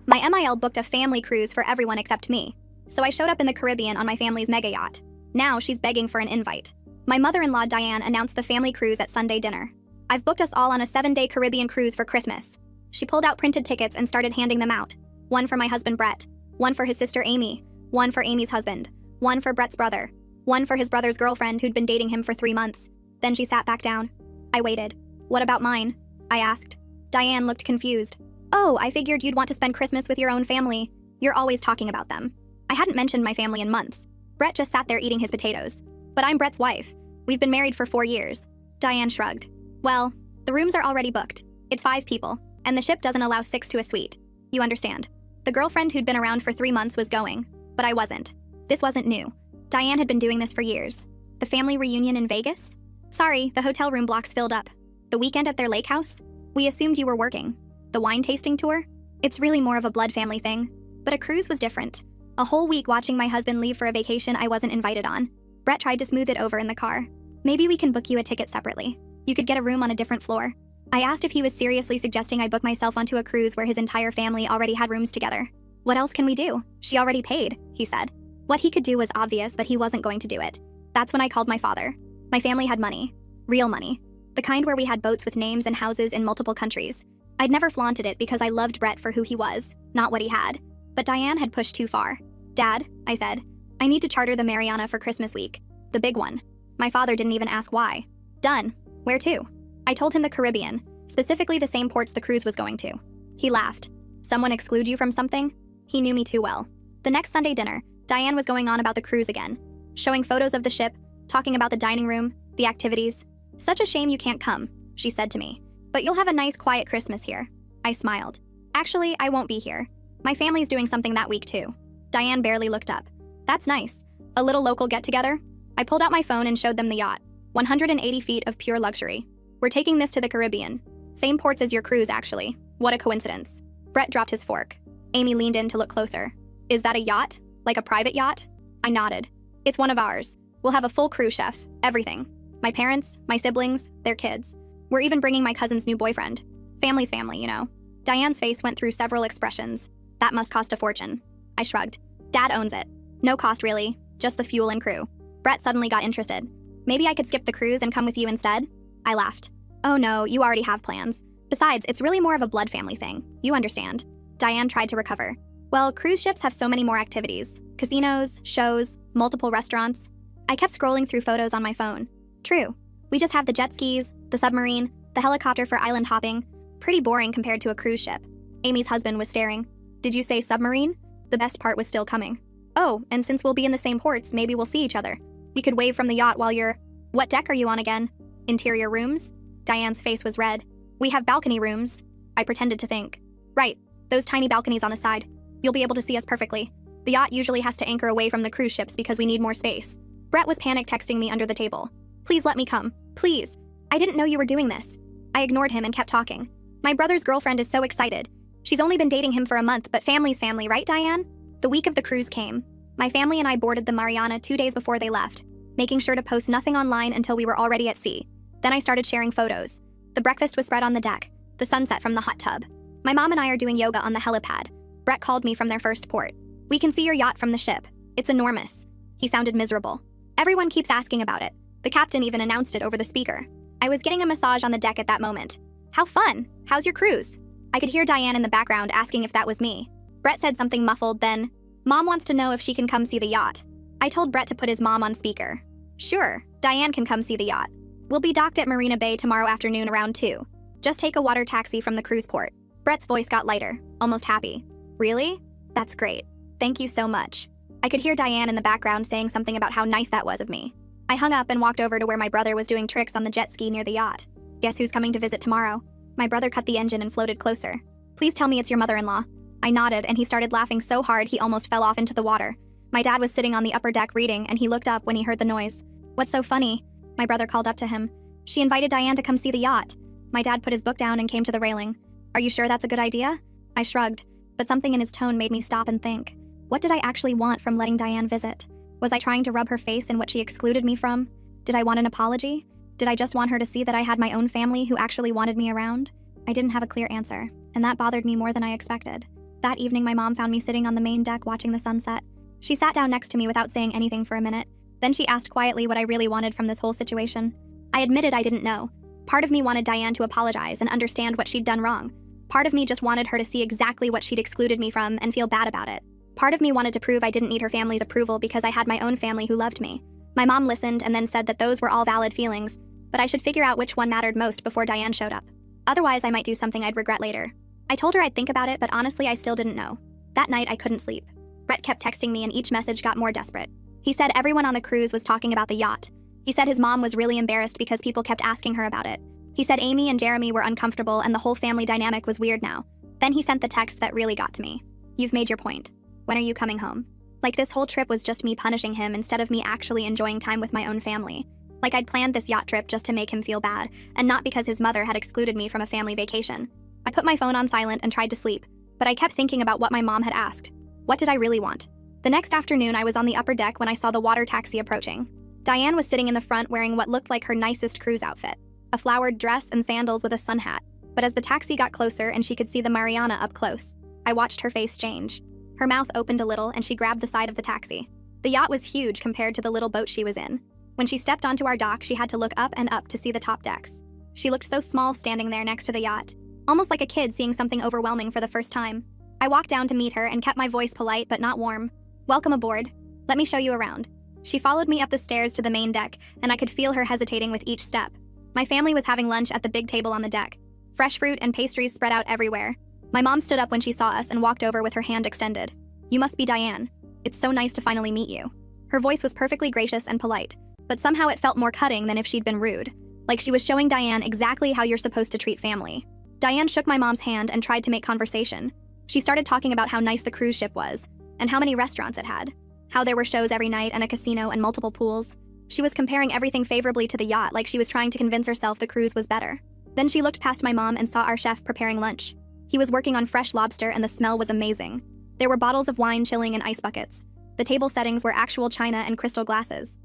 My MIL booked a family cruise for everyone except me, so I showed up in the Caribbean on my family's mega-yacht. Now she's begging for an invite. My mother-in-law Diane announced the family cruise at Sunday dinner. I've booked us all on a 7-day Caribbean cruise for Christmas. She pulled out printed tickets and started handing them out. One for my husband Brett, one for his sister Amy, one for Amy's husband, one for Brett's brother, one for his brother's girlfriend who'd been dating him for 3 months. Then she sat back down. I waited. What about mine? I asked. Diane looked confused. Oh, I figured you'd want to spend Christmas with your own family. You're always talking about them. I hadn't mentioned my family in months. Brett just sat there eating his potatoes. But I'm Brett's wife. We've been married for 4 years. Diane shrugged. Well, the rooms are already booked. It's 5 people, and the ship doesn't allow 6 to a suite. You understand. The girlfriend who'd been around for 3 months was going, but I wasn't. This wasn't new. Diane had been doing this for years. The family reunion in Vegas? Sorry, the hotel room blocks filled up. The weekend at their lake house? We assumed you were working. The wine tasting tour? It's really more of a blood family thing. But a cruise was different. A whole week watching my husband leave for a vacation I wasn't invited on. Brett tried to smooth it over in the car. Maybe we can book you a ticket separately. You could get a room on a different floor. I asked if he was seriously suggesting I book myself onto a cruise where his entire family already had rooms together. What else can we do? She already paid, he said. What he could do was obvious, but he wasn't going to do it. That's when I called my father. My family had money. Real money. The kind where we had boats with names and houses in multiple countries. I'd never flaunted it because I loved Brett for who he was, not what he had. But Diane had pushed too far. Dad, I said, I need to charter the Mariana for Christmas week. The big one. My father didn't even ask why. Done. Where to? I told him the Caribbean, specifically the same ports the cruise was going to. He laughed. Someone exclude you from something? He knew me too well. The next Sunday dinner, Diane was going on about the cruise again, showing photos of the ship, talking about the dining room, the activities. Such a shame you can't come, she said to me. But you'll have a nice quiet Christmas here. I smiled. Actually, I won't be here. My family's doing something that week too. Diane barely looked up. That's nice. A little local get-together? I pulled out my phone and showed them the yacht. 180 feet of pure luxury. We're taking this to the Caribbean. Same ports as your cruise, actually. What a coincidence. Brett dropped his fork. Amy leaned in to look closer. Is that a yacht? Like a private yacht? I nodded. It's one of ours. We'll have a full crew chef. Everything. My parents, my siblings, their kids. We're even bringing my cousin's new boyfriend. Family's family, you know. Diane's face went through several expressions. That must cost a fortune. I shrugged. Dad owns it. No cost, really. Just the fuel and crew. Brett suddenly got interested. Maybe I could skip the cruise and come with you instead? I laughed. Oh no, you already have plans. Besides, it's really more of a blood family thing. You understand. Diane tried to recover. Well, cruise ships have so many more activities. Casinos, shows, multiple restaurants. I kept scrolling through photos on my phone. True. We just have the jet skis, the submarine, the helicopter for island hopping. Pretty boring compared to a cruise ship. Amy's husband was staring. Did you say submarine? The best part was still coming. Oh, and since we'll be in the same ports, maybe we'll see each other. We could wave from the yacht while you're... What deck are you on again? Interior rooms? Diane's face was red. We have balcony rooms. I pretended to think. Right, those tiny balconies on the side. You'll be able to see us perfectly. The yacht usually has to anchor away from the cruise ships because we need more space. Brett was panic texting me under the table. Please let me come. Please. I didn't know you were doing this. I ignored him and kept talking. My brother's girlfriend is so excited. She's only been dating him for a month, but family's family, right, Diane? The week of the cruise came. My family and I boarded the Mariana 2 days before they left, making sure to post nothing online until we were already at sea. Then I started sharing photos. The breakfast was spread on the deck, the sunset from the hot tub. My mom and I are doing yoga on the helipad. Brett called me from their first port. We can see your yacht from the ship. It's enormous. He sounded miserable. Everyone keeps asking about it. The captain even announced it over the speaker. I was getting a massage on the deck at that moment. How fun! How's your cruise? I could hear Diane in the background asking if that was me. Brett said something muffled, then, Mom wants to know if she can come see the yacht. I told Brett to put his mom on speaker. Sure, Diane can come see the yacht. We'll be docked at Marina Bay tomorrow afternoon around 2. Just take a water taxi from the cruise port. Brett's voice got lighter, almost happy. Really? That's great. Thank you so much. I could hear Diane in the background saying something about how nice that was of me. I hung up and walked over to where my brother was doing tricks on the jet ski near the yacht. Guess who's coming to visit tomorrow? My brother cut the engine and floated closer. Please tell me it's your mother-in-law. I nodded and he started laughing so hard he almost fell off into the water. My dad was sitting on the upper deck reading and he looked up when he heard the noise. What's so funny? My brother called up to him. She invited Diane to come see the yacht. My dad put his book down and came to the railing. Are you sure that's a good idea? I shrugged, but something in his tone made me stop and think. What did I actually want from letting Diane visit? Was I trying to rub her face in what she excluded me from? Did I want an apology? Did I just want her to see that I had my own family who actually wanted me around? I didn't have a clear answer, and that bothered me more than I expected. That evening, my mom found me sitting on the main deck watching the sunset. She sat down next to me without saying anything for a minute. Then she asked quietly what I really wanted from this whole situation. I admitted I didn't know. Part of me wanted Diane to apologize and understand what she'd done wrong. Part of me just wanted her to see exactly what she'd excluded me from and feel bad about it. Part of me wanted to prove I didn't need her family's approval because I had my own family who loved me. My mom listened and then said that those were all valid feelings, but I should figure out which one mattered most before Diane showed up. Otherwise, I might do something I'd regret later. I told her I'd think about it, but honestly, I still didn't know. That night, I couldn't sleep. Brett kept texting me and each message got more desperate. He said everyone on the cruise was talking about the yacht. He said his mom was really embarrassed because people kept asking her about it. He said Amy and Jeremy were uncomfortable and the whole family dynamic was weird now. Then he sent the text that really got to me. You've made your point. When are you coming home? Like this whole trip was just me punishing him instead of me actually enjoying time with my own family. Like I'd planned this yacht trip just to make him feel bad, and not because his mother had excluded me from a family vacation. I put my phone on silent and tried to sleep, but I kept thinking about what my mom had asked. What did I really want? The next afternoon, I was on the upper deck when I saw the water taxi approaching. Diane was sitting in the front wearing what looked like her nicest cruise outfit, a flowered dress and sandals with a sun hat. But as the taxi got closer and she could see the Mariana up close, I watched her face change. Her mouth opened a little and she grabbed the side of the taxi. The yacht was huge compared to the little boat she was in. When she stepped onto our dock, she had to look up and up to see the top decks. She looked so small standing there next to the yacht, almost like a kid seeing something overwhelming for the first time. I walked down to meet her and kept my voice polite but not warm. Welcome aboard. Let me show you around. She followed me up the stairs to the main deck, and I could feel her hesitating with each step. My family was having lunch at the big table on the deck. Fresh fruit and pastries spread out everywhere. My mom stood up when she saw us and walked over with her hand extended. You must be Diane. It's so nice to finally meet you. Her voice was perfectly gracious and polite, but somehow it felt more cutting than if she'd been rude, like she was showing Diane exactly how you're supposed to treat family. Diane shook my mom's hand and tried to make conversation. She started talking about how nice the cruise ship was, and how many restaurants it had, how there were shows every night and a casino and multiple pools. She was comparing everything favorably to the yacht, like she was trying to convince herself the cruise was better. Then she looked past my mom and saw our chef preparing lunch. He was working on fresh lobster and the smell was amazing. There were bottles of wine chilling in ice buckets. The table settings were actual china and crystal glasses.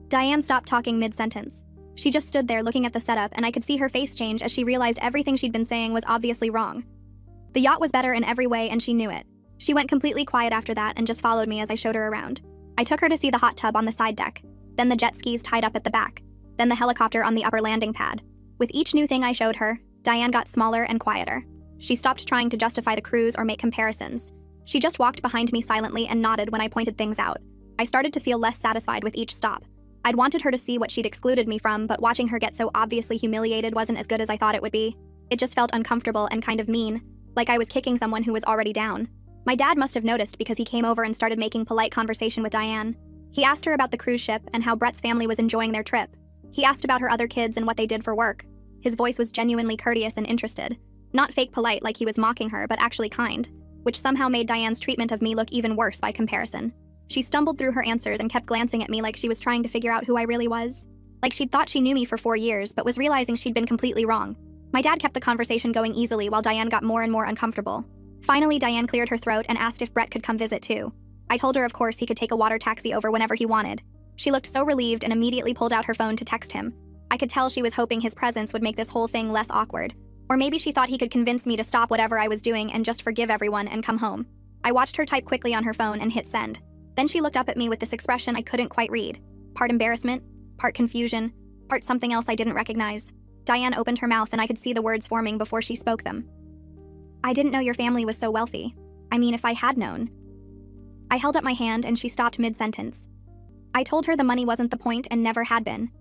Diane stopped talking mid-sentence. She just stood there looking at the setup, and I could see her face change as she realized everything she'd been saying was obviously wrong. The yacht was better in every way and she knew it. She went completely quiet after that and just followed me as I showed her around. I took her to see the hot tub on the side deck, then the jet skis tied up at the back, then the helicopter on the upper landing pad. With each new thing I showed her, Diane got smaller and quieter. She stopped trying to justify the cruise or make comparisons. She just walked behind me silently and nodded when I pointed things out. I started to feel less satisfied with each stop. I'd wanted her to see what she'd excluded me from, but watching her get so obviously humiliated wasn't as good as I thought it would be. It just felt uncomfortable and kind of mean, like I was kicking someone who was already down. My dad must have noticed because he came over and started making polite conversation with Diane. He asked her about the cruise ship and how Brett's family was enjoying their trip. He asked about her other kids and what they did for work. His voice was genuinely courteous and interested. Not fake polite like he was mocking her, but actually kind, which somehow made Diane's treatment of me look even worse by comparison. She stumbled through her answers and kept glancing at me like she was trying to figure out who I really was. Like she'd thought she knew me for 4 years, but was realizing she'd been completely wrong. My dad kept the conversation going easily while Diane got more and more uncomfortable. Finally, Diane cleared her throat and asked if Brett could come visit too. I told her of course he could take a water taxi over whenever he wanted. She looked so relieved and immediately pulled out her phone to text him. I could tell she was hoping his presence would make this whole thing less awkward. Or maybe she thought he could convince me to stop whatever I was doing and just forgive everyone and come home. I watched her type quickly on her phone and hit send. Then she looked up at me with this expression I couldn't quite read. Part embarrassment, part confusion, part something else I didn't recognize. Diane opened her mouth and I could see the words forming before she spoke them. I didn't know your family was so wealthy. I mean, if I had known. I held up my hand and she stopped mid-sentence. I told her the money wasn't the point and never had been.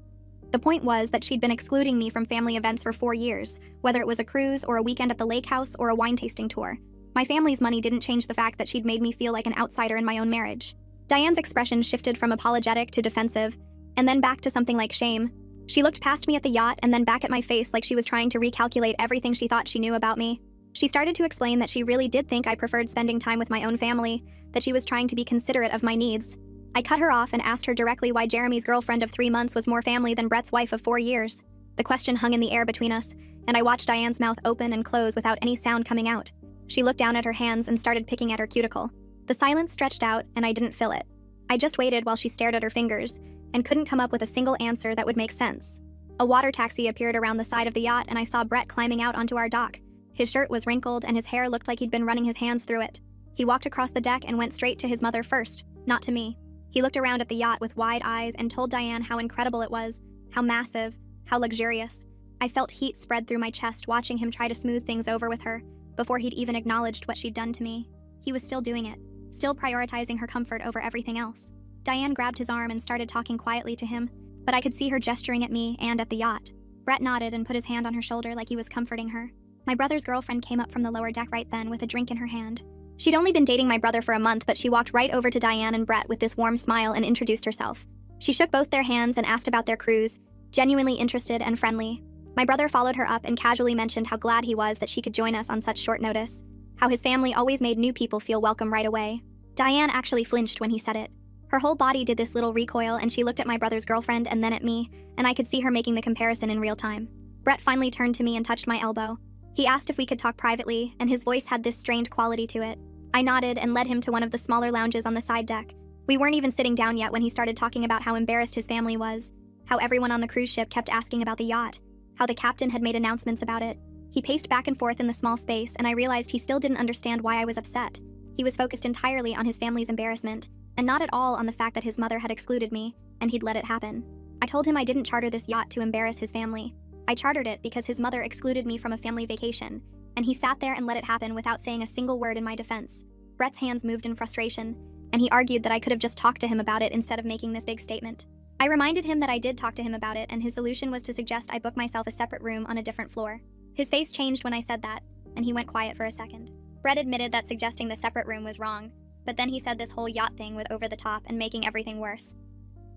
The point was that she'd been excluding me from family events for 4 years, whether it was a cruise or a weekend at the lake house or a wine tasting tour. My family's money didn't change the fact that she'd made me feel like an outsider in my own marriage. Diane's expression shifted from apologetic to defensive, and then back to something like shame. She looked past me at the yacht and then back at my face like she was trying to recalculate everything she thought she knew about me. She started to explain that she really did think I preferred spending time with my own family, that she was trying to be considerate of my needs. I cut her off and asked her directly why Jeremy's girlfriend of 3 months was more family than Brett's wife of 4 years. The question hung in the air between us, and I watched Diane's mouth open and close without any sound coming out. She looked down at her hands and started picking at her cuticle. The silence stretched out, and I didn't fill it. I just waited while she stared at her fingers, and couldn't come up with a single answer that would make sense. A water taxi appeared around the side of the yacht, and I saw Brett climbing out onto our dock. His shirt was wrinkled and his hair looked like he'd been running his hands through it. He walked across the deck and went straight to his mother first, not to me. He looked around at the yacht with wide eyes and told Diane how incredible it was, how massive, how luxurious. I felt heat spread through my chest watching him try to smooth things over with her, before he'd even acknowledged what she'd done to me. He was still doing it, still prioritizing her comfort over everything else. Diane grabbed his arm and started talking quietly to him, but I could see her gesturing at me and at the yacht. Brett nodded and put his hand on her shoulder like he was comforting her. My brother's girlfriend came up from the lower deck right then with a drink in her hand. She'd only been dating my brother for a month, but she walked right over to Diane and Brett with this warm smile and introduced herself. She shook both their hands and asked about their cruise, genuinely interested and friendly. My brother followed her up and casually mentioned how glad he was that she could join us on such short notice, how his family always made new people feel welcome right away. Diane actually flinched when he said it. Her whole body did this little recoil and she looked at my brother's girlfriend and then at me, and I could see her making the comparison in real time. Brett finally turned to me and touched my elbow. He asked if we could talk privately, and his voice had this strained quality to it. I nodded and led him to one of the smaller lounges on the side deck. We weren't even sitting down yet when he started talking about how embarrassed his family was, how everyone on the cruise ship kept asking about the yacht, how the captain had made announcements about it. He paced back and forth in the small space, and I realized he still didn't understand why I was upset. He was focused entirely on his family's embarrassment, and not at all on the fact that his mother had excluded me, and he'd let it happen. I told him I didn't charter this yacht to embarrass his family. I chartered it because his mother excluded me from a family vacation, and he sat there and let it happen without saying a single word in my defense. Brett's hands moved in frustration, and he argued that I could have just talked to him about it instead of making this big statement. I reminded him that I did talk to him about it, and his solution was to suggest I book myself a separate room on a different floor. His face changed when I said that, and he went quiet for a second. Brett admitted that suggesting the separate room was wrong, but then he said this whole yacht thing was over the top and making everything worse.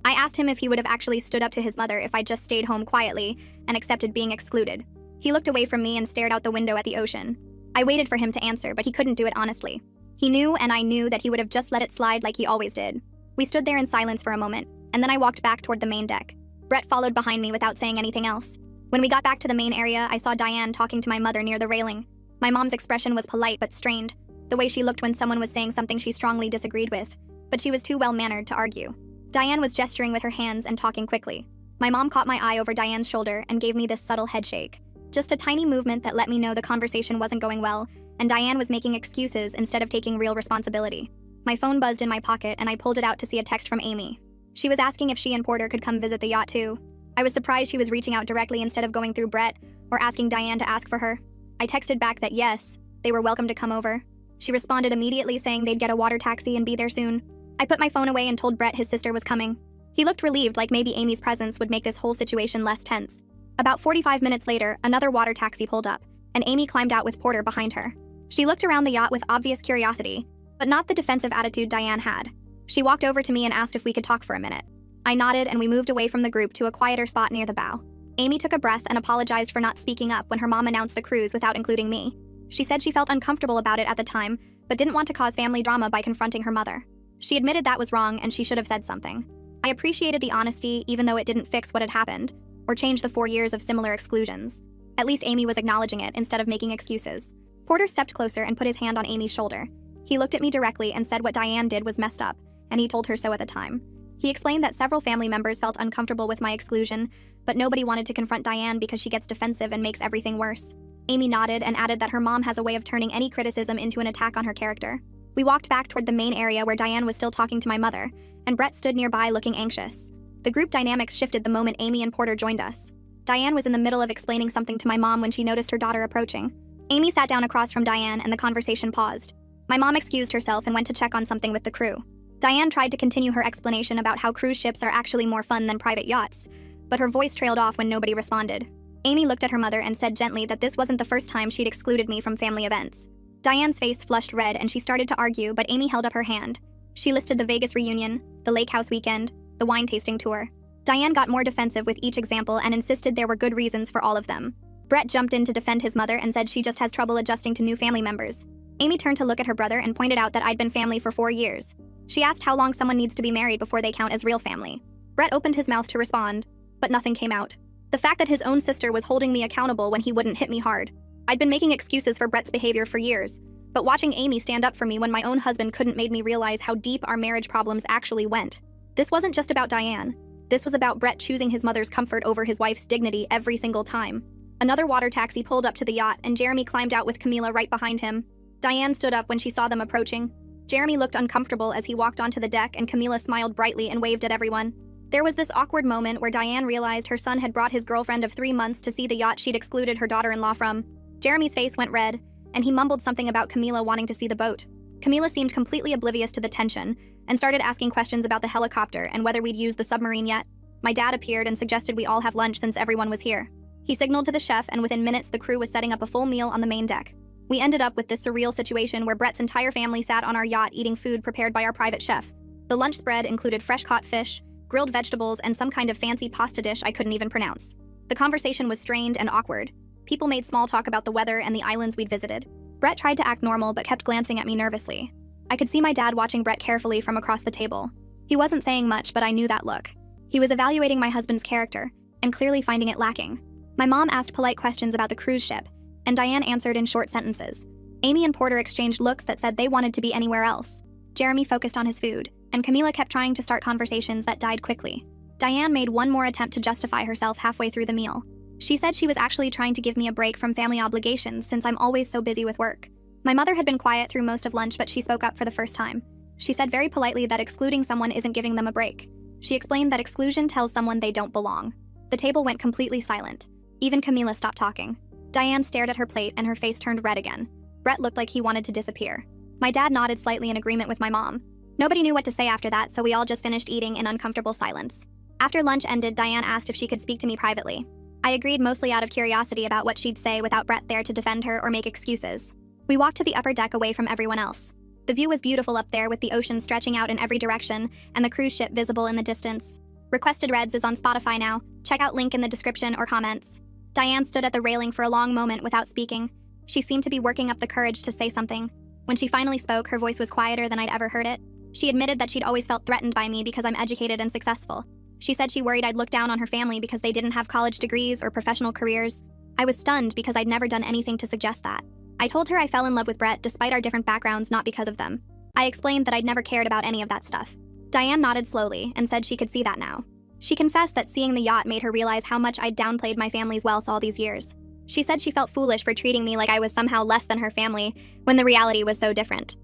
I asked him if he would have actually stood up to his mother if I just stayed home quietly and accepted being excluded. He looked away from me and stared out the window at the ocean. I waited for him to answer, but he couldn't do it honestly. He knew, and I knew, that he would have just let it slide like he always did. We stood there in silence for a moment, and then I walked back toward the main deck. Brett followed behind me without saying anything else. When we got back to the main area, I saw Diane talking to my mother near the railing. My mom's expression was polite but strained, the way she looked when someone was saying something she strongly disagreed with, but she was too well-mannered to argue. Diane was gesturing with her hands and talking quickly. My mom caught my eye over Diane's shoulder and gave me this subtle head shake. Just a tiny movement that let me know the conversation wasn't going well, and Diane was making excuses instead of taking real responsibility. My phone buzzed in my pocket and I pulled it out to see a text from Amy. She was asking if she and Porter could come visit the yacht too. I was surprised she was reaching out directly instead of going through Brett or asking Diane to ask for her. I texted back that yes, they were welcome to come over. She responded immediately saying they'd get a water taxi and be there soon. I put my phone away and told Brett his sister was coming. He looked relieved, like maybe Amy's presence would make this whole situation less tense. About 45 minutes later, another water taxi pulled up, and Amy climbed out with Porter behind her. She looked around the yacht with obvious curiosity, but not the defensive attitude Diane had. She walked over to me and asked if we could talk for a minute. I nodded and we moved away from the group to a quieter spot near the bow. Amy took a breath and apologized for not speaking up when her mom announced the cruise without including me. She said she felt uncomfortable about it at the time, but didn't want to cause family drama by confronting her mother. She admitted that was wrong and she should have said something. I appreciated the honesty, even though it didn't fix what had happened, or change the 4 years of similar exclusions. At least Amy was acknowledging it instead of making excuses. Porter stepped closer and put his hand on Amy's shoulder. He looked at me directly and said what Diane did was messed up, and he told her so at the time. He explained that several family members felt uncomfortable with my exclusion, but nobody wanted to confront Diane because she gets defensive and makes everything worse. Amy nodded and added that her mom has a way of turning any criticism into an attack on her character. We walked back toward the main area where Diane was still talking to my mother, and Brett stood nearby looking anxious. The group dynamics shifted the moment Amy and Porter joined us. Diane was in the middle of explaining something to my mom when she noticed her daughter approaching. Amy sat down across from Diane and the conversation paused. My mom excused herself and went to check on something with the crew. Diane tried to continue her explanation about how cruise ships are actually more fun than private yachts, but her voice trailed off when nobody responded. Amy looked at her mother and said gently that this wasn't the first time she'd excluded me from family events. Diane's face flushed red and she started to argue, but Amy held up her hand. She listed the Vegas reunion, the lake house weekend, the wine tasting tour. Diane got more defensive with each example and insisted there were good reasons for all of them. Brett jumped in to defend his mother and said she just has trouble adjusting to new family members. Amy turned to look at her brother and pointed out that I'd been family for 4 years. She asked how long someone needs to be married before they count as real family. Brett opened his mouth to respond, but nothing came out. The fact that his own sister was holding me accountable when he wouldn't hit me hard. I'd been making excuses for Brett's behavior for years, but watching Amy stand up for me when my own husband couldn't made me realize how deep our marriage problems actually went. This wasn't just about Diane. This was about Brett choosing his mother's comfort over his wife's dignity every single time. Another water taxi pulled up to the yacht, and Jeremy climbed out with Camila right behind him. Diane stood up when she saw them approaching. Jeremy looked uncomfortable as he walked onto the deck, and Camila smiled brightly and waved at everyone. There was this awkward moment where Diane realized her son had brought his girlfriend of 3 months to see the yacht she'd excluded her daughter-in-law from. Jeremy's face went red, and he mumbled something about Camila wanting to see the boat. Camila seemed completely oblivious to the tension and started asking questions about the helicopter and whether we'd used the submarine yet. My dad appeared and suggested we all have lunch since everyone was here. He signaled to the chef, and within minutes the crew was setting up a full meal on the main deck. We ended up with this surreal situation where Brett's entire family sat on our yacht eating food prepared by our private chef. The lunch spread included fresh-caught fish, grilled vegetables, and some kind of fancy pasta dish I couldn't even pronounce. The conversation was strained and awkward. People made small talk about the weather and the islands we'd visited. Brett tried to act normal but kept glancing at me nervously. I could see my dad watching Brett carefully from across the table. He wasn't saying much, but I knew that look. He was evaluating my husband's character, and clearly finding it lacking. My mom asked polite questions about the cruise ship, and Diane answered in short sentences. Amy and Porter exchanged looks that said they wanted to be anywhere else. Jeremy focused on his food, and Camila kept trying to start conversations that died quickly. Diane made one more attempt to justify herself halfway through the meal. She said she was actually trying to give me a break from family obligations since I'm always so busy with work. My mother had been quiet through most of lunch, but she spoke up for the first time. She said very politely that excluding someone isn't giving them a break. She explained that exclusion tells someone they don't belong. The table went completely silent. Even Camila stopped talking. Diane stared at her plate and her face turned red again. Brett looked like he wanted to disappear. My dad nodded slightly in agreement with my mom. Nobody knew what to say after that, so we all just finished eating in uncomfortable silence. After lunch ended, Diane asked if she could speak to me privately. I agreed, mostly out of curiosity about what she'd say without Brett there to defend her or make excuses. We walked to the upper deck away from everyone else. The view was beautiful up there, with the ocean stretching out in every direction and the cruise ship visible in the distance. Requested Reds is on Spotify now. Check out link in the description or comments. Diane stood at the railing for a long moment without speaking. She seemed to be working up the courage to say something. When she finally spoke, her voice was quieter than I'd ever heard it. She admitted that she'd always felt threatened by me because I'm educated and successful. She said she worried I'd look down on her family because they didn't have college degrees or professional careers. I was stunned because I'd never done anything to suggest that. I told her I fell in love with Brett despite our different backgrounds, not because of them. I explained that I'd never cared about any of that stuff. Diane nodded slowly and said she could see that now. She confessed that seeing the yacht made her realize how much I'd downplayed my family's wealth all these years. She said she felt foolish for treating me like I was somehow less than her family when the reality was so different.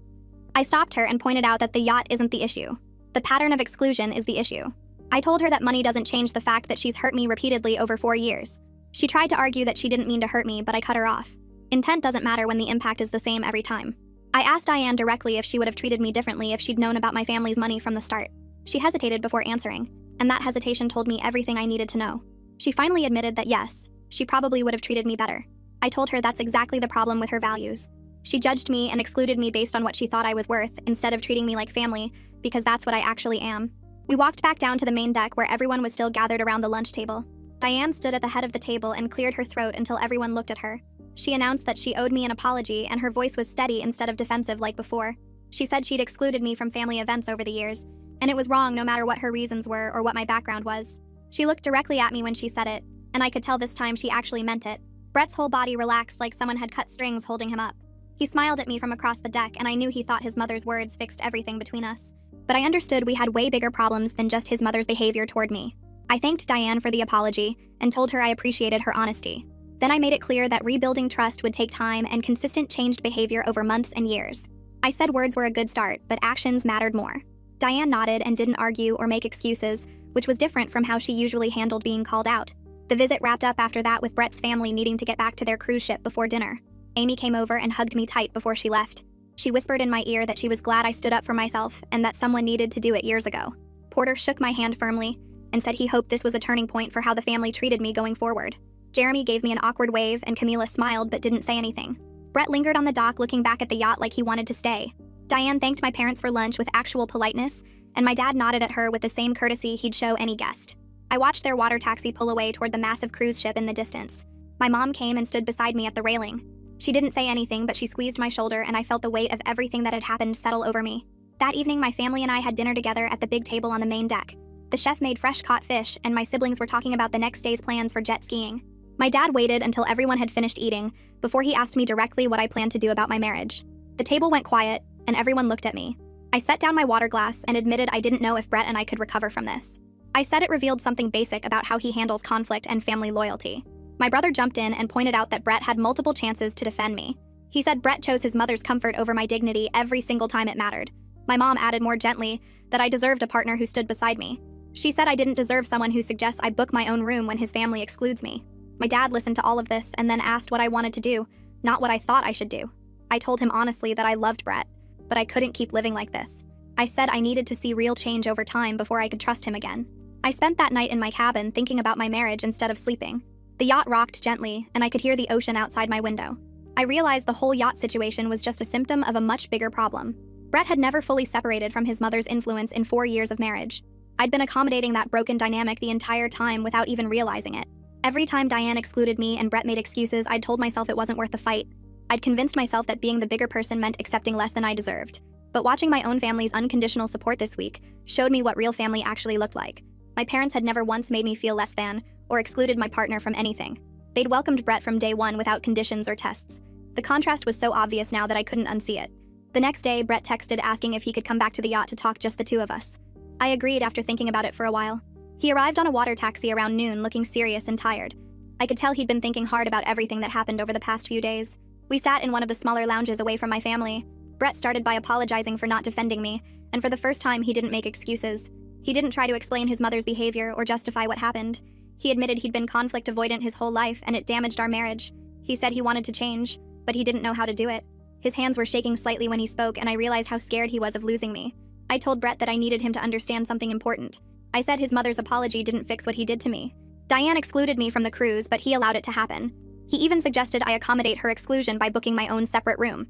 I stopped her and pointed out that the yacht isn't the issue. The pattern of exclusion is the issue. I told her that money doesn't change the fact that she's hurt me repeatedly over 4 years. She tried to argue that she didn't mean to hurt me, but I cut her off. Intent doesn't matter when the impact is the same every time. I asked Diane directly if she would have treated me differently if she'd known about my family's money from the start. She hesitated before answering, and that hesitation told me everything I needed to know. She finally admitted that yes, she probably would have treated me better. I told her that's exactly the problem with her values. She judged me and excluded me based on what she thought I was worth instead of treating me like family, because that's what I actually am. We walked back down to the main deck where everyone was still gathered around the lunch table. Diane stood at the head of the table and cleared her throat until everyone looked at her. She announced that she owed me an apology, and her voice was steady instead of defensive like before. She said she'd excluded me from family events over the years, and it was wrong no matter what her reasons were or what my background was. She looked directly at me when she said it, and I could tell this time she actually meant it. Brett's whole body relaxed like someone had cut strings holding him up. He smiled at me from across the deck, and I knew he thought his mother's words fixed everything between us. But I understood we had way bigger problems than just his mother's behavior toward me. I thanked Diane for the apology and told her I appreciated her honesty. Then I made it clear that rebuilding trust would take time and consistent changed behavior over months and years. I said words were a good start, but actions mattered more. Diane nodded and didn't argue or make excuses, which was different from how she usually handled being called out. The visit wrapped up after that with Brett's family needing to get back to their cruise ship before dinner. Amy came over and hugged me tight before she left. She whispered in my ear that she was glad I stood up for myself and that someone needed to do it years ago. Porter shook my hand firmly and said he hoped this was a turning point for how the family treated me going forward. Jeremy gave me an awkward wave and Camila smiled but didn't say anything. Brett lingered on the dock looking back at the yacht like he wanted to stay. Diane thanked my parents for lunch with actual politeness, and my dad nodded at her with the same courtesy he'd show any guest. I watched their water taxi pull away toward the massive cruise ship in the distance. My mom came and stood beside me at the railing. She didn't say anything, but she squeezed my shoulder and I felt the weight of everything that had happened settle over me. That evening, my family and I had dinner together at the big table on the main deck. The chef made fresh-caught fish, and my siblings were talking about the next day's plans for jet skiing. My dad waited until everyone had finished eating before he asked me directly what I planned to do about my marriage. The table went quiet, and everyone looked at me. I set down my water glass and admitted I didn't know if Brett and I could recover from this. I said it revealed something basic about how he handles conflict and family loyalty. My brother jumped in and pointed out that Brett had multiple chances to defend me. He said Brett chose his mother's comfort over my dignity every single time it mattered. My mom added more gently that I deserved a partner who stood beside me. She said I didn't deserve someone who suggests I book my own room when his family excludes me. My dad listened to all of this and then asked what I wanted to do, not what I thought I should do. I told him honestly that I loved Brett, but I couldn't keep living like this. I said I needed to see real change over time before I could trust him again. I spent that night in my cabin thinking about my marriage instead of sleeping. The yacht rocked gently, and I could hear the ocean outside my window. I realized the whole yacht situation was just a symptom of a much bigger problem. Brett had never fully separated from his mother's influence in 4 years of marriage. I'd been accommodating that broken dynamic the entire time without even realizing it. Every time Diane excluded me and Brett made excuses, I'd told myself it wasn't worth the fight. I'd convinced myself that being the bigger person meant accepting less than I deserved. But watching my own family's unconditional support this week showed me what real family actually looked like. My parents had never once made me feel less than or excluded my partner from anything. They'd welcomed Brett from day one without conditions or tests. The contrast was so obvious now that I couldn't unsee it. The next day, Brett texted asking if he could come back to the yacht to talk just the two of us. I agreed after thinking about it for a while. He arrived on a water taxi around noon looking serious and tired. I could tell he'd been thinking hard about everything that happened over the past few days. We sat in one of the smaller lounges away from my family. Brett started by apologizing for not defending me, and for the first time he didn't make excuses. He didn't try to explain his mother's behavior or justify what happened. He admitted he'd been conflict avoidant his whole life and it damaged our marriage. He said he wanted to change, but he didn't know how to do it. His hands were shaking slightly when he spoke, and I realized how scared he was of losing me. I told Brett that I needed him to understand something important. I said his mother's apology didn't fix what he did to me. Diane excluded me from the cruise, but he allowed it to happen. He even suggested I accommodate her exclusion by booking my own separate room.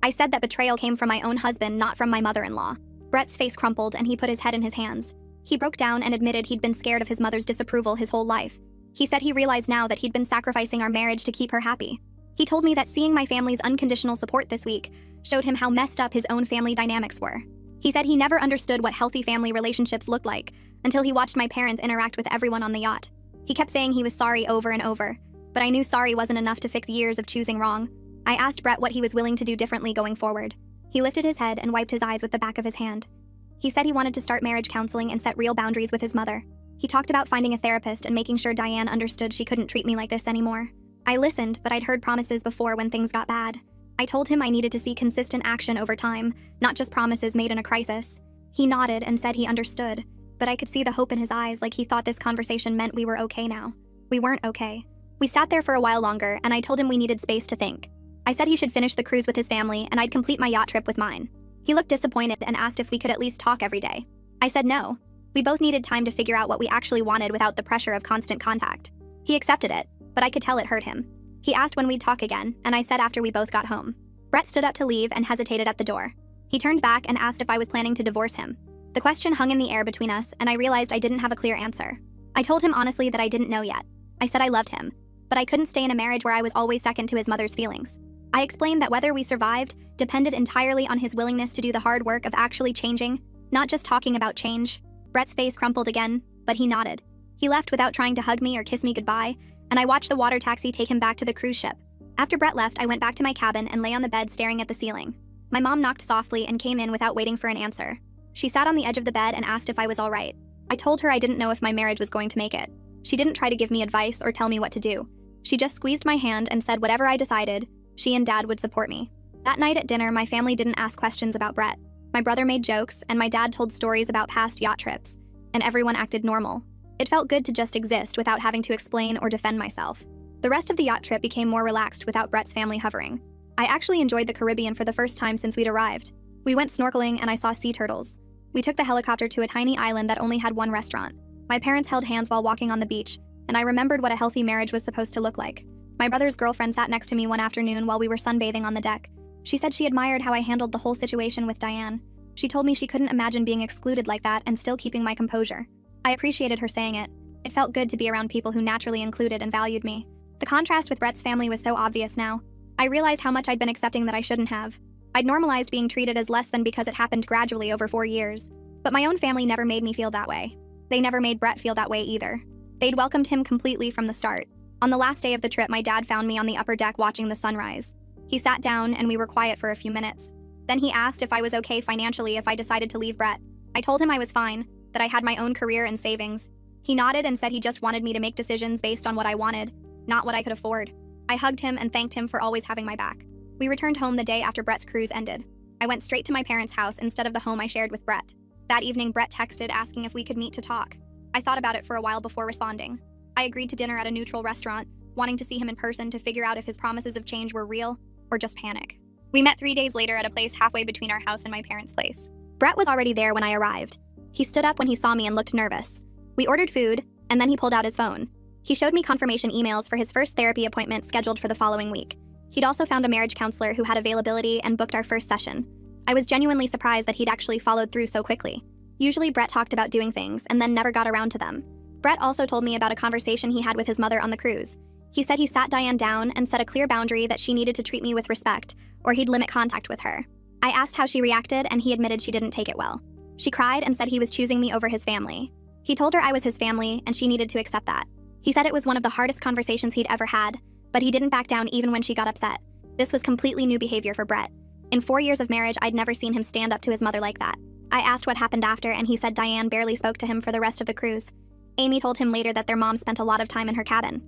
I said that betrayal came from my own husband, not from my mother-in-law. Brett's face crumpled and he put his head in his hands. He broke down and admitted he'd been scared of his mother's disapproval his whole life. He said he realized now that he'd been sacrificing our marriage to keep her happy. He told me that seeing my family's unconditional support this week showed him how messed up his own family dynamics were. He said he never understood what healthy family relationships looked like until he watched my parents interact with everyone on the yacht. He kept saying he was sorry over and over, but I knew sorry wasn't enough to fix years of choosing wrong. I asked Brett what he was willing to do differently going forward. He lifted his head and wiped his eyes with the back of his hand. He said he wanted to start marriage counseling and set real boundaries with his mother. He talked about finding a therapist and making sure Diane understood she couldn't treat me like this anymore. I listened, but I'd heard promises before when things got bad. I told him I needed to see consistent action over time, not just promises made in a crisis. He nodded and said he understood, but I could see the hope in his eyes, like he thought this conversation meant we were okay now. We weren't okay. We sat there for a while longer, and I told him we needed space to think. I said he should finish the cruise with his family, and I'd complete my yacht trip with mine. He looked disappointed and asked if we could at least talk every day. I said no. We both needed time to figure out what we actually wanted without the pressure of constant contact. He accepted it, but I could tell it hurt him. He asked when we'd talk again, and I said after we both got home. Brett stood up to leave and hesitated at the door. He turned back and asked if I was planning to divorce him. The question hung in the air between us, and I realized I didn't have a clear answer. I told him honestly that I didn't know yet. I said I loved him, but I couldn't stay in a marriage where I was always second to his mother's feelings. I explained that whether we survived depended entirely on his willingness to do the hard work of actually changing, not just talking about change. Brett's face crumpled again, but he nodded. He left without trying to hug me or kiss me goodbye, and I watched the water taxi take him back to the cruise ship. After Brett left, I went back to my cabin and lay on the bed staring at the ceiling. My mom knocked softly and came in without waiting for an answer. She sat on the edge of the bed and asked if I was all right. I told her I didn't know if my marriage was going to make it. She didn't try to give me advice or tell me what to do. She just squeezed my hand and said whatever I decided, she and Dad would support me. That night at dinner, my family didn't ask questions about Brett. My brother made jokes, and my dad told stories about past yacht trips, and everyone acted normal. It felt good to just exist without having to explain or defend myself. The rest of the yacht trip became more relaxed without Brett's family hovering. I actually enjoyed the Caribbean for the first time since we'd arrived. We went snorkeling and I saw sea turtles. We took the helicopter to a tiny island that only had one restaurant. My parents held hands while walking on the beach, and I remembered what a healthy marriage was supposed to look like. My brother's girlfriend sat next to me one afternoon while we were sunbathing on the deck. She said she admired how I handled the whole situation with Diane. She told me she couldn't imagine being excluded like that and still keeping my composure. I appreciated her saying it. It felt good to be around people who naturally included and valued me. The contrast with Brett's family was so obvious now. I realized how much I'd been accepting that I shouldn't have. I'd normalized being treated as less than because it happened gradually over 4 years. But my own family never made me feel that way. They never made Brett feel that way either. They'd welcomed him completely from the start. On the last day of the trip, my dad found me on the upper deck watching the sunrise. He sat down and we were quiet for a few minutes. Then he asked if I was okay financially if I decided to leave Brett. I told him I was fine, that I had my own career and savings. He nodded and said he just wanted me to make decisions based on what I wanted. not what I could afford. I hugged him and thanked him for always having my back. We returned home the day after Brett's cruise ended. I went straight to my parents' house instead of the home I shared with Brett. That evening, Brett texted asking if we could meet to talk. I thought about it for a while before responding. I agreed to dinner at a neutral restaurant, wanting to see him in person to figure out if his promises of change were real or just panic. We met 3 days later at a place halfway between our house and my parents' place. Brett was already there when I arrived. He stood up when he saw me and looked nervous. We ordered food, and then he pulled out his phone. He showed me confirmation emails for his first therapy appointment scheduled for the following week. He'd also found a marriage counselor who had availability and booked our first session. I was genuinely surprised that he'd actually followed through so quickly. Usually Brett talked about doing things and then never got around to them. Brett also told me about a conversation he had with his mother on the cruise. He said he sat Diane down and set a clear boundary that she needed to treat me with respect, or he'd limit contact with her. I asked how she reacted, and he admitted she didn't take it well. She cried and said he was choosing me over his family. He told her I was his family, and she needed to accept that. He said it was one of the hardest conversations he'd ever had, but he didn't back down even when she got upset. This was completely new behavior for Brett. In 4 years of marriage, I'd never seen him stand up to his mother like that. I asked what happened after, and he said Diane barely spoke to him for the rest of the cruise. Amy told him later that their mom spent a lot of time in her cabin.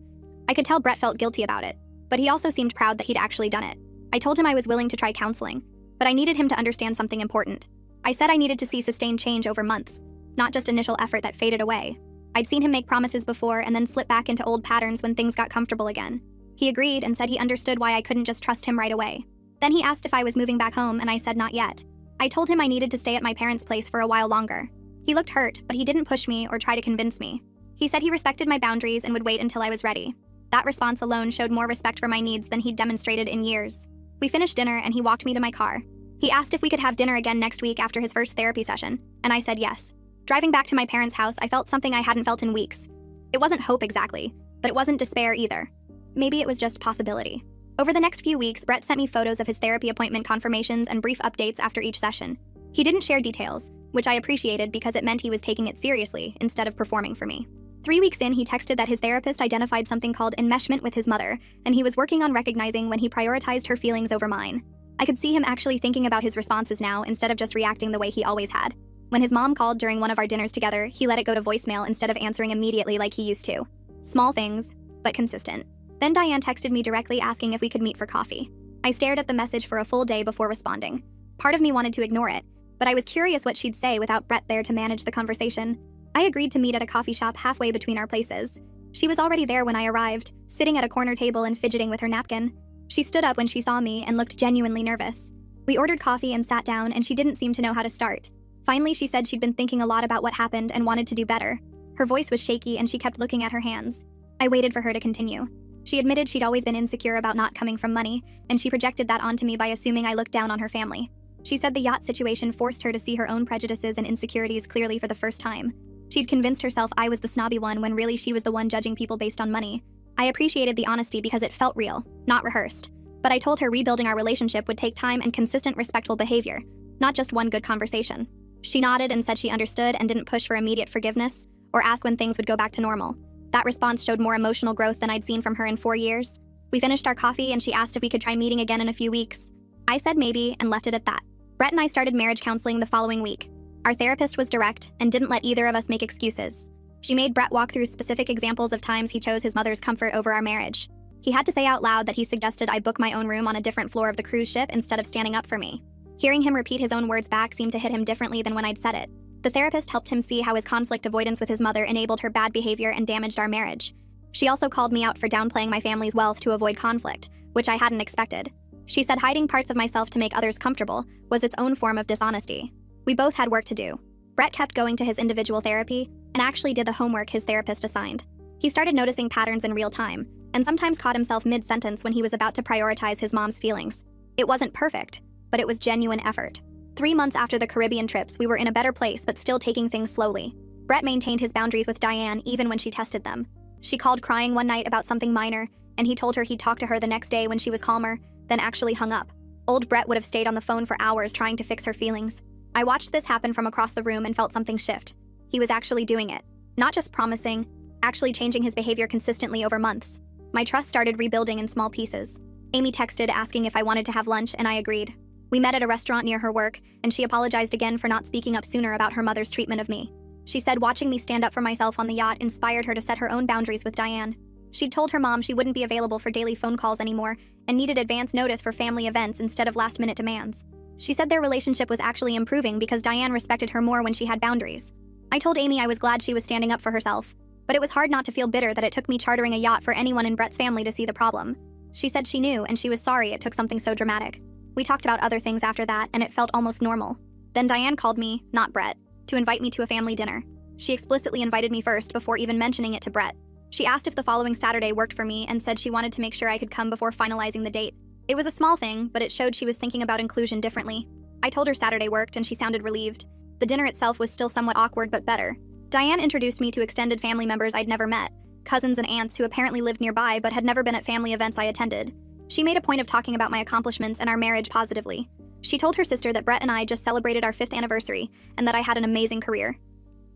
I could tell Brett felt guilty about it, but he also seemed proud that he'd actually done it. I told him I was willing to try counseling, but I needed him to understand something important. I said I needed to see sustained change over months, not just initial effort that faded away. I'd seen him make promises before and then slip back into old patterns when things got comfortable again. He agreed and said he understood why I couldn't just trust him right away. Then he asked if I was moving back home, and I said not yet. I told him I needed to stay at my parents' place for a while longer. He looked hurt, but he didn't push me or try to convince me. He said he respected my boundaries and would wait until I was ready. That response alone showed more respect for my needs than he'd demonstrated in years. We finished dinner and he walked me to my car. He asked if we could have dinner again next week after his first therapy session, and I said yes. Driving back to my parents' house, I felt something I hadn't felt in weeks. It wasn't hope exactly, but it wasn't despair either. Maybe it was just possibility. Over the next few weeks, Brett sent me photos of his therapy appointment confirmations and brief updates after each session. He didn't share details, which I appreciated because it meant he was taking it seriously instead of performing for me. 3 weeks in, he texted that his therapist identified something called enmeshment with his mother, and he was working on recognizing when he prioritized her feelings over mine. I could see him actually thinking about his responses now instead of just reacting the way he always had. When his mom called during one of our dinners together, he let it go to voicemail instead of answering immediately like he used to. Small things, but consistent. Then Diane texted me directly asking if we could meet for coffee. I stared at the message for a full day before responding. Part of me wanted to ignore it, but I was curious what she'd say without Brett there to manage the conversation. I agreed to meet at a coffee shop halfway between our places. She was already there when I arrived, sitting at a corner table and fidgeting with her napkin. She stood up when she saw me and looked genuinely nervous. We ordered coffee and sat down, and she didn't seem to know how to start. Finally, she said she'd been thinking a lot about what happened and wanted to do better. Her voice was shaky and she kept looking at her hands. I waited for her to continue. She admitted she'd always been insecure about not coming from money, and she projected that onto me by assuming I looked down on her family. She said the yacht situation forced her to see her own prejudices and insecurities clearly for the first time. She'd convinced herself I was the snobby one when really she was the one judging people based on money. I appreciated the honesty because it felt real, not rehearsed. But I told her rebuilding our relationship would take time and consistent respectful behavior, not just one good conversation. She nodded and said she understood and didn't push for immediate forgiveness or ask when things would go back to normal. That response showed more emotional growth than I'd seen from her in 4 years. We finished our coffee and she asked if we could try meeting again in a few weeks. I said maybe and left it at that. Brett and I started marriage counseling the following week. Our therapist was direct and didn't let either of us make excuses. She made Brett walk through specific examples of times he chose his mother's comfort over our marriage. He had to say out loud that he suggested I book my own room on a different floor of the cruise ship instead of standing up for me. Hearing him repeat his own words back seemed to hit him differently than when I'd said it. The therapist helped him see how his conflict avoidance with his mother enabled her bad behavior and damaged our marriage. She also called me out for downplaying my family's wealth to avoid conflict, which I hadn't expected. She said hiding parts of myself to make others comfortable was its own form of dishonesty. We both had work to do. Brett kept going to his individual therapy and actually did the homework his therapist assigned. He started noticing patterns in real time and sometimes caught himself mid-sentence when he was about to prioritize his mom's feelings. It wasn't perfect, but it was genuine effort. 3 months after the Caribbean trips, we were in a better place but still taking things slowly. Brett maintained his boundaries with Diane even when she tested them. She called crying one night about something minor, and he told her he'd talk to her the next day when she was calmer, then actually hung up. Old Brett would have stayed on the phone for hours trying to fix her feelings. I watched this happen from across the room and felt something shift. He was actually doing it. Not just promising, actually changing his behavior consistently over months. My trust started rebuilding in small pieces. Amy texted asking if I wanted to have lunch, and I agreed. We met at a restaurant near her work, and she apologized again for not speaking up sooner about her mother's treatment of me. She said watching me stand up for myself on the yacht inspired her to set her own boundaries with Diane. She'd told her mom she wouldn't be available for daily phone calls anymore and needed advance notice for family events instead of last-minute demands. She said their relationship was actually improving because Diane respected her more when she had boundaries. I told Amy I was glad she was standing up for herself, but it was hard not to feel bitter that it took me chartering a yacht for anyone in Brett's family to see the problem. She said she knew, and she was sorry it took something so dramatic. We talked about other things after that, and it felt almost normal. Then Diane called me, not Brett, to invite me to a family dinner. She explicitly invited me first before even mentioning it to Brett. She asked if the following Saturday worked for me and said she wanted to make sure I could come before finalizing the date. It was a small thing, but it showed she was thinking about inclusion differently. I told her Saturday worked, and she sounded relieved. The dinner itself was still somewhat awkward but better. Diane introduced me to extended family members I'd never met, cousins and aunts who apparently lived nearby but had never been at family events I attended. She made a point of talking about my accomplishments and our marriage positively. She told her sister that Brett and I just celebrated our 5th anniversary and that I had an amazing career.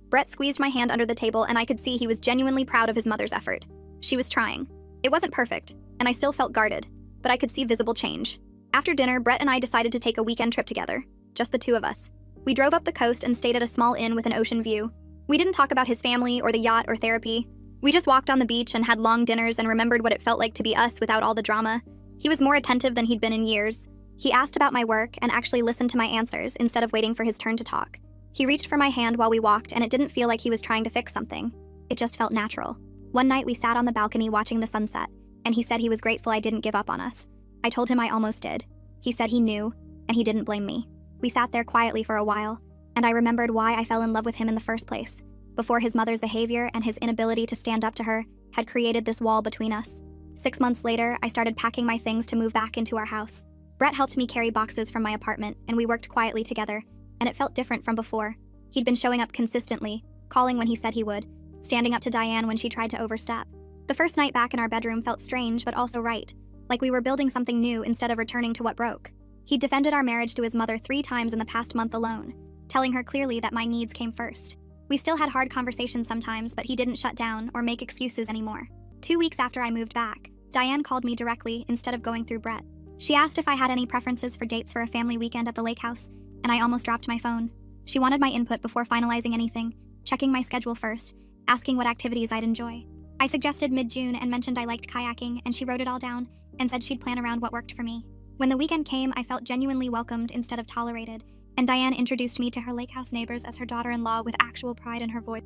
Brett squeezed my hand under the table, and I could see he was genuinely proud of his mother's effort. She was trying. It wasn't perfect, and I still felt guarded, but I could see visible change. After dinner, Brett and I decided to take a weekend trip together, just the two of us. We drove up the coast and stayed at a small inn with an ocean view. We didn't talk about his family or the yacht or therapy. We just walked on the beach and had long dinners and remembered what it felt like to be us without all the drama. He was more attentive than he'd been in years. He asked about my work and actually listened to my answers instead of waiting for his turn to talk. He reached for my hand while we walked, and it didn't feel like he was trying to fix something. It just felt natural. One night we sat on the balcony watching the sunset, and he said he was grateful I didn't give up on us. I told him I almost did. He said he knew, and he didn't blame me. We sat there quietly for a while, and I remembered why I fell in love with him in the first place. Before his mother's behavior and his inability to stand up to her had created this wall between us. 6 months later, I started packing my things to move back into our house. Brett helped me carry boxes from my apartment, and we worked quietly together, and it felt different from before. He'd been showing up consistently, calling when he said he would, standing up to Diane when she tried to overstep. The first night back in our bedroom felt strange but also right, like we were building something new instead of returning to what broke. He defended our marriage to his mother 3 times in the past month alone, telling her clearly that my needs came first. We still had hard conversations sometimes, but he didn't shut down or make excuses anymore. 2 weeks after I moved back, Diane called me directly instead of going through Brett. She asked if I had any preferences for dates for a family weekend at the lake house, and I almost dropped my phone. She wanted my input before finalizing anything, checking my schedule first, asking what activities I'd enjoy. I suggested mid-June and mentioned I liked kayaking, and she wrote it all down and said she'd plan around what worked for me. When the weekend came, I felt genuinely welcomed instead of tolerated, and Diane introduced me to her lake house neighbors as her daughter-in-law with actual pride in her voice.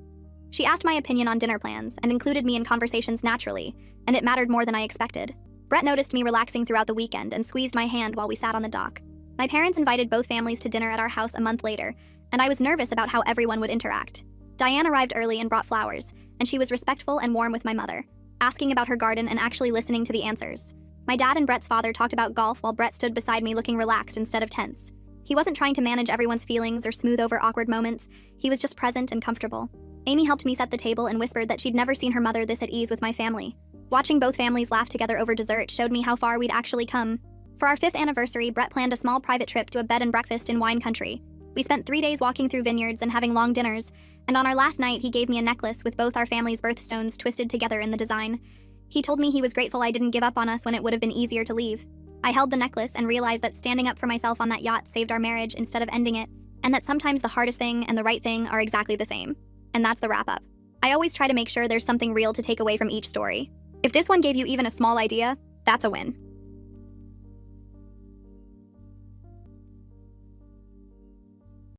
She asked my opinion on dinner plans and included me in conversations naturally, and it mattered more than I expected. Brett noticed me relaxing throughout the weekend and squeezed my hand while we sat on the dock. My parents invited both families to dinner at our house a month later, and I was nervous about how everyone would interact. Diane arrived early and brought flowers, and she was respectful and warm with my mother, asking about her garden and actually listening to the answers. My dad and Brett's father talked about golf while Brett stood beside me looking relaxed instead of tense. He wasn't trying to manage everyone's feelings or smooth over awkward moments. He was just present and comfortable. Amy helped me set the table and whispered that she'd never seen her mother this at ease with my family. Watching both families laugh together over dessert showed me how far we'd actually come. For our 5th anniversary, Brett planned a small private trip to a bed and breakfast in wine country. We spent 3 days walking through vineyards and having long dinners, and on our last night, he gave me a necklace with both our family's birthstones twisted together in the design. He told me he was grateful I didn't give up on us when it would have been easier to leave. I held the necklace and realized that standing up for myself on that yacht saved our marriage instead of ending it, and that sometimes the hardest thing and the right thing are exactly the same. And that's the wrap-up. I always try to make sure there's something real to take away from each story. If this one gave you even a small idea, that's a win.